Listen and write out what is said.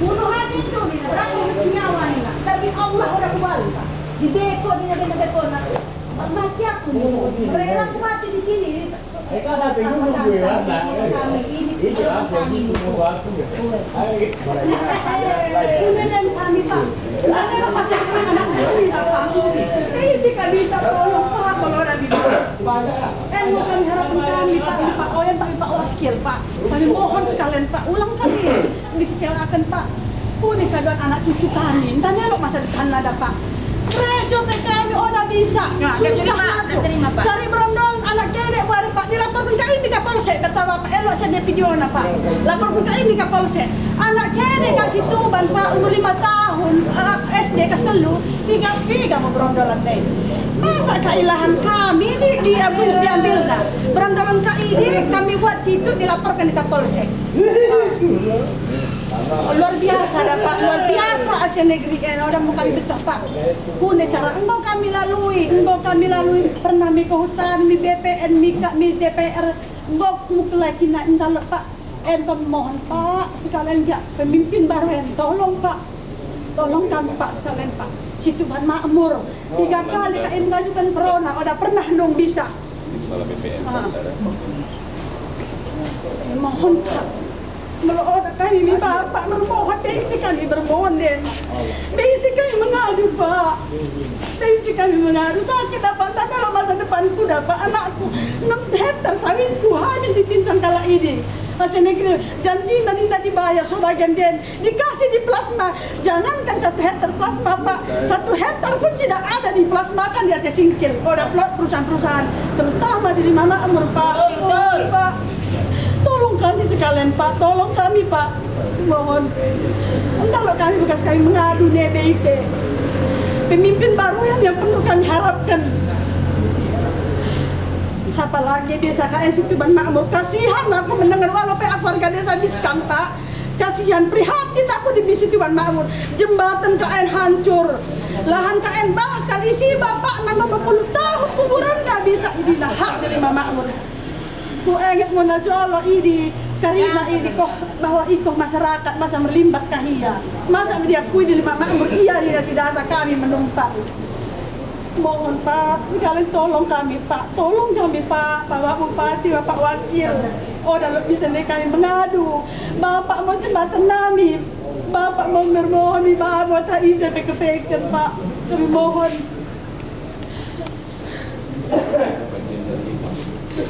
bunuh hati itu nih, berapa nyawa nih, tapi Allah udah kembali Pak. Di beko di beko mati aku rela aku mati di sini. Kami ini kami kemudian kami Pak, ada pasang anak kami Pak. Isi kami tak tolong Pak kalau ada bilang. Mau kami harapan kami Pak Oyen Pak Wakil Pak. Kami mohon sekalian Pak, ulang kami dikecewakan Pak. Puni keadaan anak cucu kami, entah lo masa depan ada Pak. Rejo kami udah bisa, susah masuk. Cari berondol anak kedek baru Pak, dilapor pencari di Kapolsek kata Bapak, elok saya video na Pak. Lapor pencari di Kapolsek. Anak kedek kasih tuban Pak, umur 5 tahun, SD kelas 3, tiga mau berondolan deh. Masa keilahan kami ini diambil dah. Berondolan KID kami buat situ dilaporkan di Kapolsek. Luar biasa dah Pak, luar biasa Asia Negeri orang mau kami betah Pak. Kune cara engkau kami lalui pernah mi ke hutan, mi BPN, mi DPR, engkau lagi nak entar Pak. Kami mohon Pak sekalian ya pemimpin baru tolong Pak, tolong kami Pak sekalian Pak. Situ Ban Makmur 3 kali KM ngajukan corona, udah pernah dong bisa. Mohon Pak. Meloot kami ini Bapak bermohon, basic kami bermohon den. Basic kami mengadu Pak. Basic kami mengadu sakit apa entah kalau masa depanku dapat anakku 6 hektar sawitku habis dicincang kala ini. Asia Negeri janji tadi tidak dibayar sebagian den dikasih di plasma. Jangankan 1 hektar plasma Pak, 1 hektar pun tidak ada di plasma kan di atas singkil. Udah plot perusahaan-perusahaan terutama di Lima Makmur Pak. Pak. Tolong kami sekalian Pak, tolong kami Pak, mohon. Entah lo kami bekas kami mengadu DBIT. Pemimpin baru yang perlu kami harapkan. Apalagi desa KN situ Ban Makmur, kasihan aku mendengar walaupun aku warga desa Biskang Pak. Kasihan, prihatin aku di situ Ban Makmur. Jembatan KN hancur, lahan KN bakal isi Bapak 60 tahun kuburan nggak bisa inilah hak dari Lima Makmur. Ku ingat mo na jolo ini karena ini kok bahwa ikoh masyarakat masa melimbat kahia masa dia kui di Lima Makmur iya di dasa kami menumpang. Mohon Pak sekalian tolong kami Pak Bapak Bupati, Bapak Wakil. Udah bisa nih kami mengadu Bapak mau jembatan nami, Bapak mau bermohon Bapak tak bisa pikir Pak, kami mohon.